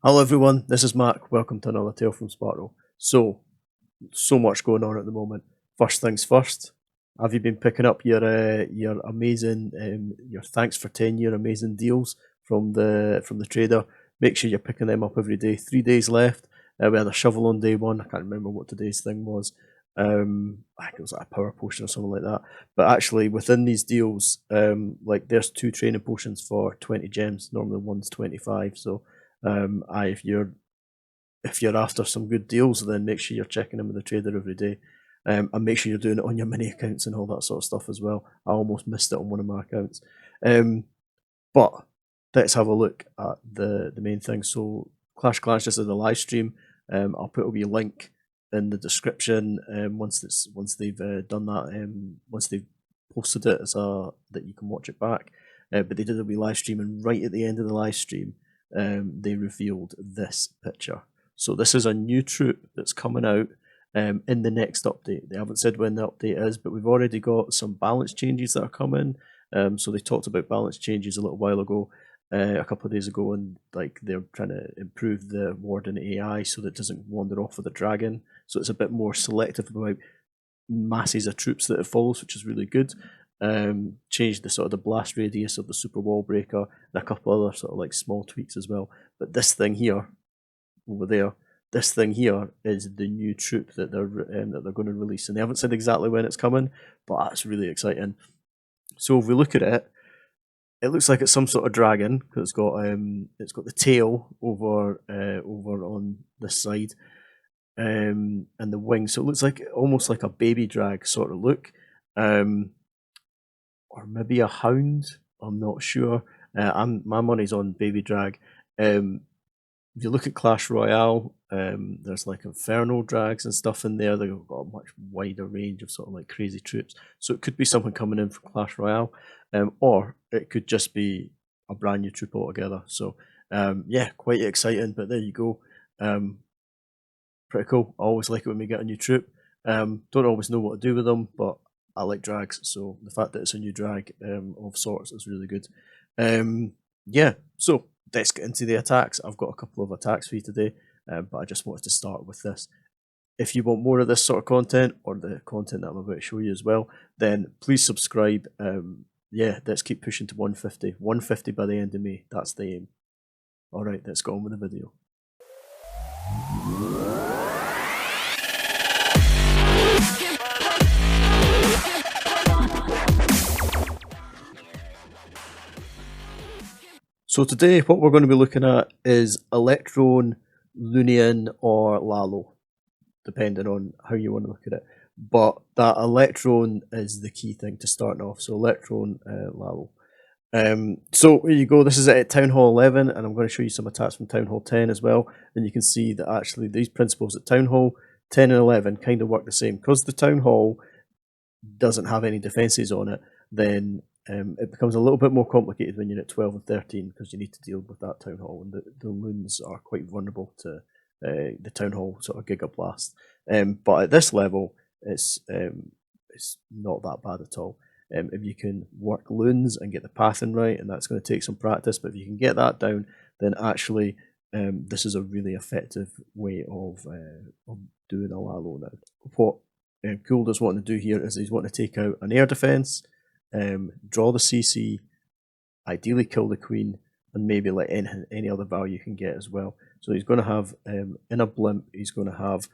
Hello everyone, this is Mark. Welcome to another Tale from Sparrow. So much going on at the moment. First things first, have you been picking up your amazing your thanks for 10-year amazing deals from the trader? Make sure you're picking them up every day. 3 days left. We had a shovel on day one. I can't remember what today's thing was. I think it was like a power potion or something like that. But actually, within these deals, like there's two training potions for 20 gems. Normally one's 25. So if you're after some good deals, then make sure you're checking in with the trader every day, and make sure you're doing it on your mini accounts and all that sort of stuff as well. I almost missed it on one of my accounts, but let's have a look at the main thing. So Clash Clans just did a live stream. I'll put a wee link in the description once they've done that. Once they've posted it as a that you can watch it back. But they did a wee live stream, and right at the end of the live stream, they revealed this picture. So this is a new troop that's coming out in the next update. They haven't said when the update is, but we've already got some balance changes that are coming. So they talked about balance changes a little while ago, a couple of days ago, and like they're trying to improve the Warden AI so that it doesn't wander off with a dragon. So it's a bit more selective about masses of troops that it follows, which is really good. Changed the sort of the blast radius of the super wall breaker and a couple other sort of like small tweaks as well. But this thing here, over there, this thing here is the new troop that they're going to release, and they haven't said exactly when it's coming, but that's really exciting. So if we look at it, it looks like it's some sort of dragon because it's got the tail over on this side, and the wings. So it looks like almost like a baby drag sort of look, or maybe a hound. I'm not sure. My money's on baby drag. If you look at Clash Royale, there's like Inferno drags and stuff in there. They've got a much wider range of sort of like crazy troops. So it could be something coming in from Clash Royale, or it could just be a brand new troop altogether. So yeah, quite exciting. But there you go. Pretty cool. I always like it when we get a new troop. Don't always know what to do with them, but I like drags. So the fact that it's a new drag of sorts is really good. Yeah, so let's get into the attacks. I've got a couple of attacks for you today, but I just wanted to start with this. If you want more of this sort of content, or the content that I'm about to show you as well, then please subscribe. Yeah, let's keep pushing to 150. 150 by the end of May. That's the aim. Alright, let's go on with the video. So today, what we're going to be looking at is Electrone, Lunian, or Lalo, depending on how you want to look at it. But that Electrone is the key thing to start off. So Electrone, Lalo. So here you go. This is at Town Hall 11, and I'm going to show you some attacks from Town Hall 10 as well. And you can see that actually these principles at Town Hall 10 and 11 kind of work the same. Because the Town Hall doesn't have any defenses on it, then it becomes a little bit more complicated when you're at 12 and 13 because you need to deal with that Town Hall, and the loons are quite vulnerable to the Town Hall sort of Giga Blast. But at this level, it's not that bad at all. If you can work loons and get the pathing right, and that's going to take some practice, but if you can get that down, then actually this is a really effective way of doing a Lalo now. What Gould wanting to do here is he's wanting to take out an air defense, draw the CC, ideally kill the queen, and maybe let any other value you can get as well. So he's going to have in a blimp, he's going to have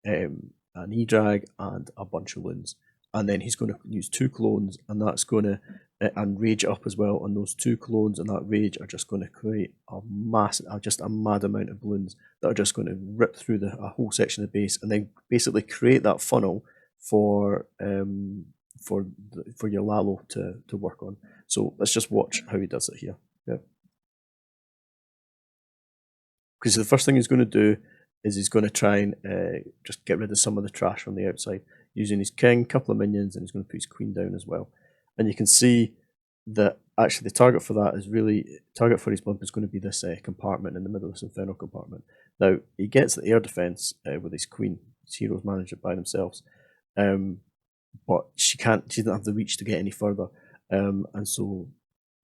an E-drag and a bunch of loons, and then he's going to use 2 clones, and that's going to and rage up as well. And those 2 clones and that rage are just going to create a just a mad amount of balloons that are just going to rip through a whole section of the base, and then basically create that funnel for your Lalo to work on. So let's just watch how he does it here. Yeah. Because the first thing he's going to do is he's going to try and just get rid of some of the trash on the outside using his king, couple of minions, and he's going to put his queen down as well. And you can see that actually the target for that is target for his blimp is going to be this compartment in the middle of this Inferno compartment. Now he gets the air defense with his queen. His heroes manage it by themselves, but she doesn't have the reach to get any further, and so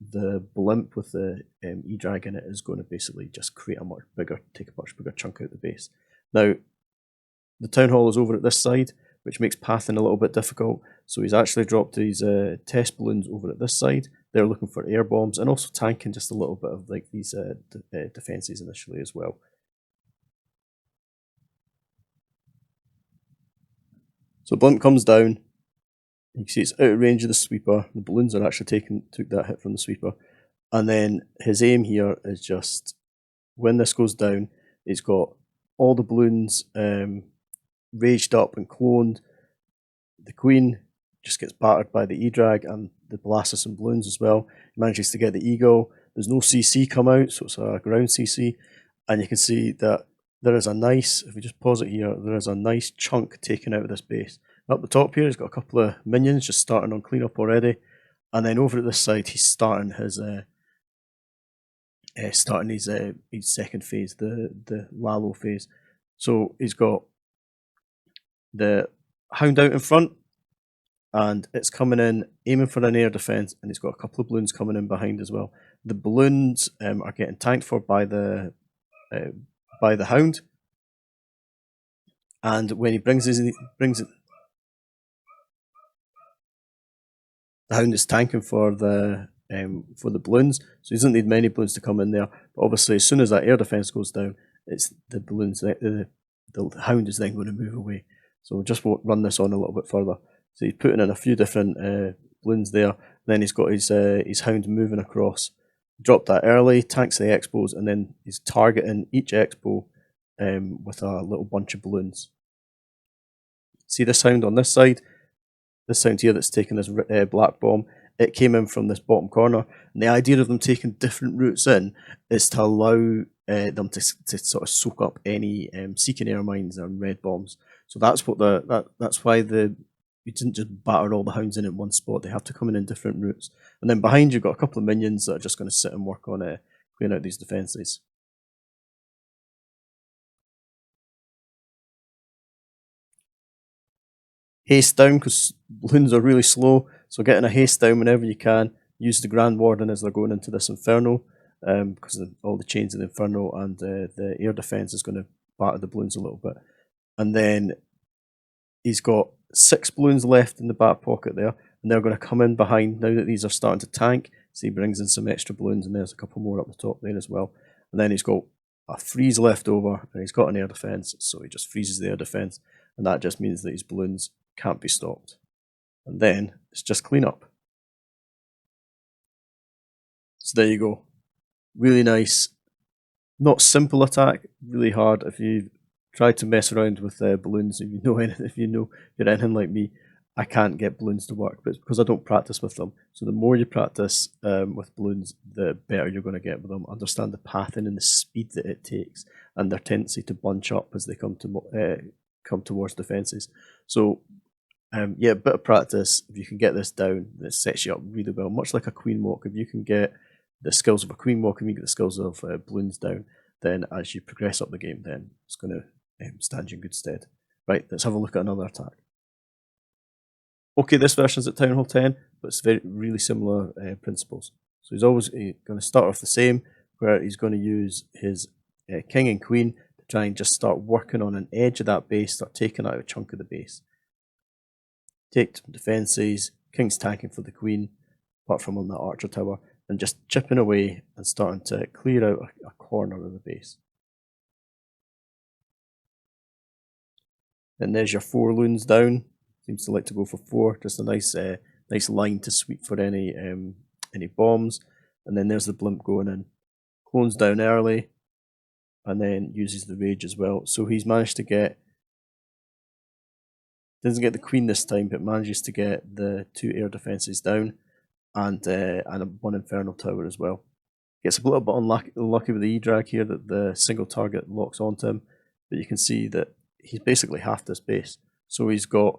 the blimp with the E-drag in it is going to basically just take a much bigger chunk out of the base. Now, the town hall is over at this side, which makes pathing a little bit difficult. So he's actually dropped his test balloons over at this side. They're looking for air bombs and also tanking just a little bit of like these defenses initially as well. So blimp comes down. You can see it's out of range of the sweeper. The balloons are actually took that hit from the sweeper. And then his aim here is just, when this goes down, it's got all the balloons raged up and cloned. The queen just gets battered by the E-drag and the Molasses and balloons as well. He manages to get the eagle. There's no CC come out, so it's a ground CC. And you can see that there is a nice, if we just pause it here, there is a nice chunk taken out of this base. Up the top here, he's got a couple of minions just starting on cleanup already. And then over at this side, he's starting his second phase, the Lalo phase. So he's got the hound out in front, and it's coming in, aiming for an air defense, and he's got a couple of balloons coming in behind as well. The balloons are getting tanked for by the hound, and when he brings it, the hound is tanking for the balloons, so he doesn't need many balloons to come in there. But obviously, as soon as that air defense goes down, it's the balloons. The hound is then going to move away. So we'll just run this on a little bit further. So he's putting in a few different balloons there. Then he's got his hound moving across. Drop that early, tanks the expos, and then he's targeting each expo with a little bunch of balloons. See this hound on this side? This hound here that's taking this black bomb, it came in from this bottom corner. And the idea of them taking different routes in is to allow them to sort of soak up any seeking air mines and red bombs. So that's what that's why you didn't just batter all the hounds in one spot. They have to come in different routes. And then behind you've got a couple of minions that are just going to sit and work on clearing out these defences. Haste down, because balloons are really slow, so getting a haste down whenever you can. Use the Grand Warden as they're going into this Inferno, because of all the chains in the Inferno, and the air defense is going to batter the balloons a little bit. And then he's got 6 balloons left in the back pocket there, and they're going to come in behind now that these are starting to tank. So he brings in some extra balloons, and there's a couple more up the top there as well. And then he's got a freeze left over, and he's got an air defense, so he just freezes the air defense, and that just means that his balloons can't be stopped. And then it's just cleanup. So there you go. Really nice. Not simple attack, really hard. If you try to mess around with balloons, if you're anything like me, I can't get balloons to work, but it's because I don't practice with them. So the more you practice with balloons, the better you're going to get with them. Understand the pathing and the speed that it takes, and their tendency to bunch up as they come towards defences. So yeah, a bit of practice. If you can get this down, it sets you up really well. Much like a queen walk, if you can get the skills of a queen walk and you get the skills of balloons down, then as you progress up the game, then it's going to stand you in good stead. Right, let's have a look at another attack. Okay, this version's at Town Hall 10, but it's really similar principles. So he's always going to start off the same, where he's going to use his king and queen to try and just start working on an edge of that base, start taking out a chunk of the base. Take some defences, king's tanking for the queen, apart from on that archer tower, and just chipping away and starting to clear out a corner of the base. And there's your 4 loons down. Seems to like to go for 4, just a nice line to sweep for any bombs. And then there's the blimp going in. Clones down early, and then uses the rage as well. So he's managed to doesn't get the queen this time, but manages to get the 2 air defences down, and 1 infernal tower as well. Gets a little bit unlucky with the E-drag here, that the single target locks onto him, but you can see that he's basically half this base. So he's got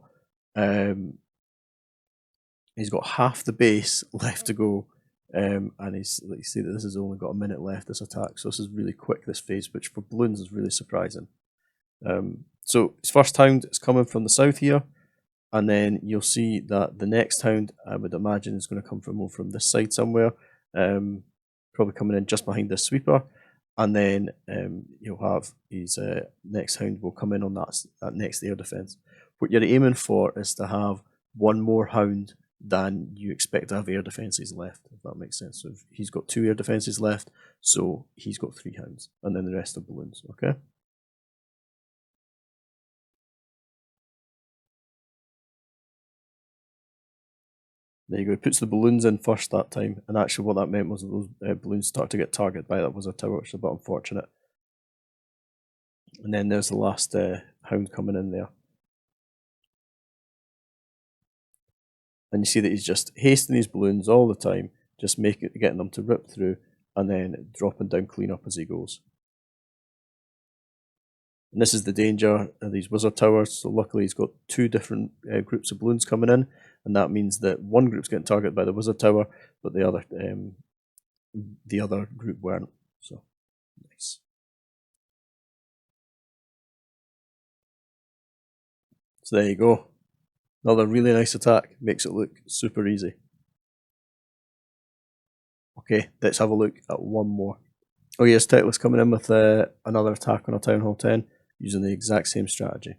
half the base left to go, and you see that this has only got a minute left, this attack. So this is really quick, this phase, which for balloons is really surprising. So his first hound is coming from the south here, and then you'll see that the next hound, I would imagine, is going to come from this side somewhere. probably coming in just behind this sweeper, and then you'll have his next hound will come in on that next air defence. What you're aiming for is to have one more hound than you expect to have air defences left, if that makes sense. So if he's got 2 air defences left, so he's got 3 hounds, and then the rest are balloons, okay? There you go, he puts the balloons in first that time, and actually what that meant was that those balloons start to get targeted by that wizard tower, which is a bit unfortunate. And then there's the last hound coming in there. And you see that he's just hasting these balloons all the time, just getting them to rip through, and then dropping down clean up as he goes. And this is the danger of these wizard towers. So luckily he's got 2 different groups of balloons coming in, and that means that one group's getting targeted by the wizard tower, but the other group weren't. So nice. So there you go. Another really nice attack. Makes it look super easy. Okay, let's have a look at one more. Oh yes, Techless coming in with another attack on a Town Hall 10 using the exact same strategy.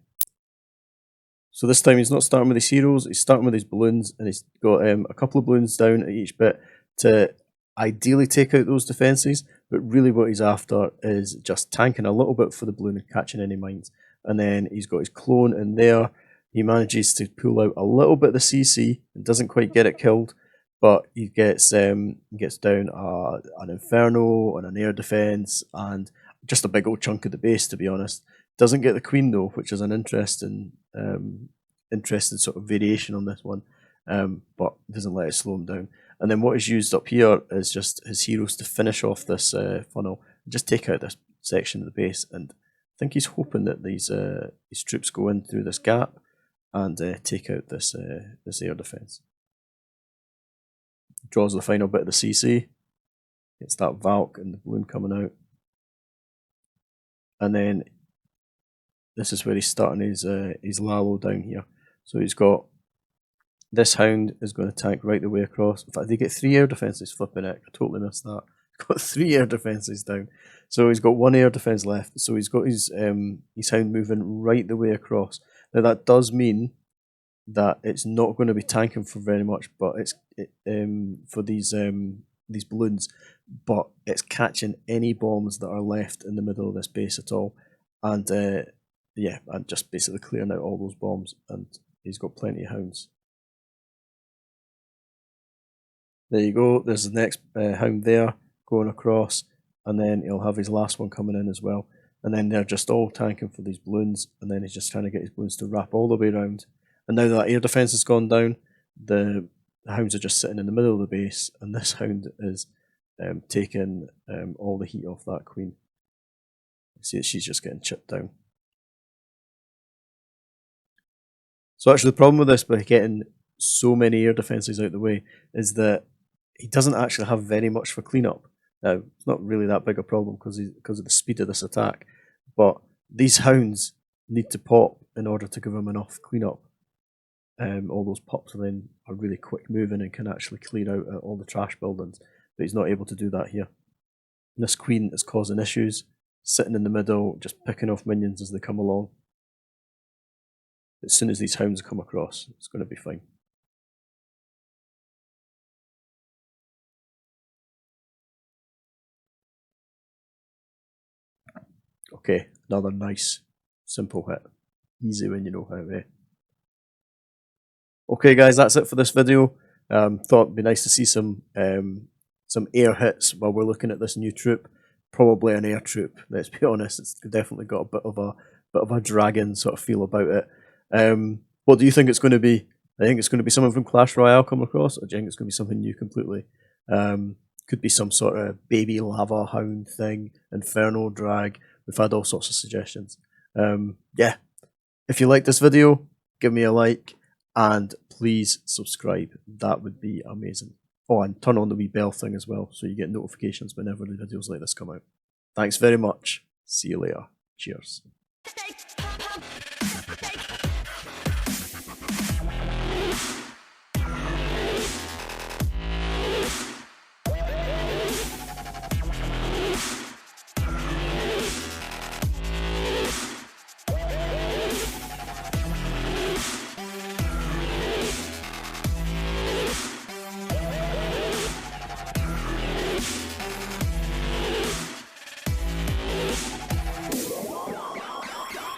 So this time he's not starting with his heroes, he's starting with his balloons, and he's got a couple of balloons down at each bit to ideally take out those defences, but really what he's after is just tanking a little bit for the balloon and catching any mines. And then he's got his clone in there. He manages to pull out a little bit of the CC and doesn't quite get it killed, but he gets down an Inferno and an air defense and just a big old chunk of the base, to be honest. Doesn't get the queen though, which is an interesting sort of variation on this one, but doesn't let it slow him down. And then what is used up here is just his heroes to finish off this funnel, and just take out this section of the base. And I think he's hoping that these troops go in through this gap and take out this air defense. Draws the final bit of the CC. It's that Valk and the balloon coming out, and then this is where he's starting his Lalo down here. So he's got this hound is going to tank right the way across. In fact, they get 3 air defences. Flipping it, I totally missed that. He's got 3 air defences down. So he's got 1 air defence left. So he's got his hound moving right the way across. Now that does mean that it's not going to be tanking for very much, but it's for these balloons, but it's catching any bombs that are left in the middle of this base at all, and yeah, and just basically clearing out all those bombs. And he's got plenty of hounds. There you go. There's the next hound there going across, and then he'll have his last one coming in as well. And then they're just all tanking for these balloons, and then he's just trying to get his balloons to wrap all the way around. And now that air defense has gone down, the hounds are just sitting in the middle of the base, and this hound is taking all the heat off that queen. See that she's just getting chipped down. So actually the problem with this, by getting so many air defences out the way, is that he doesn't actually have very much for cleanup. Now, it's not really that big a problem because of the speed of this attack, but these hounds need to pop in order to give him enough cleanup. All those pops then are really quick moving and can actually clear out all the trash buildings, but he's not able to do that here. And this queen is causing issues, sitting in the middle, just picking off minions as they come along. As soon as these hounds come across, it's going to be fine. Okay, another nice, simple hit. Easy when you know how, eh? Okay guys, that's it for this video. Thought it'd be nice to see some air hits while we're looking at this new troop. Probably an air troop, let's be honest. It's definitely got a bit of a dragon sort of feel about it. What do you think it's going to be? I think it's going to be someone from Clash Royale come across, or do you think it's going to be something new completely? Could be some sort of baby lava hound thing, Inferno drag. We've had all sorts of suggestions. Yeah, if you like this video, give me a like, and please subscribe. That would be amazing. Oh, and turn on the wee bell thing as well, so you get notifications whenever the videos like this come out. Thanks very much. See you later. Cheers.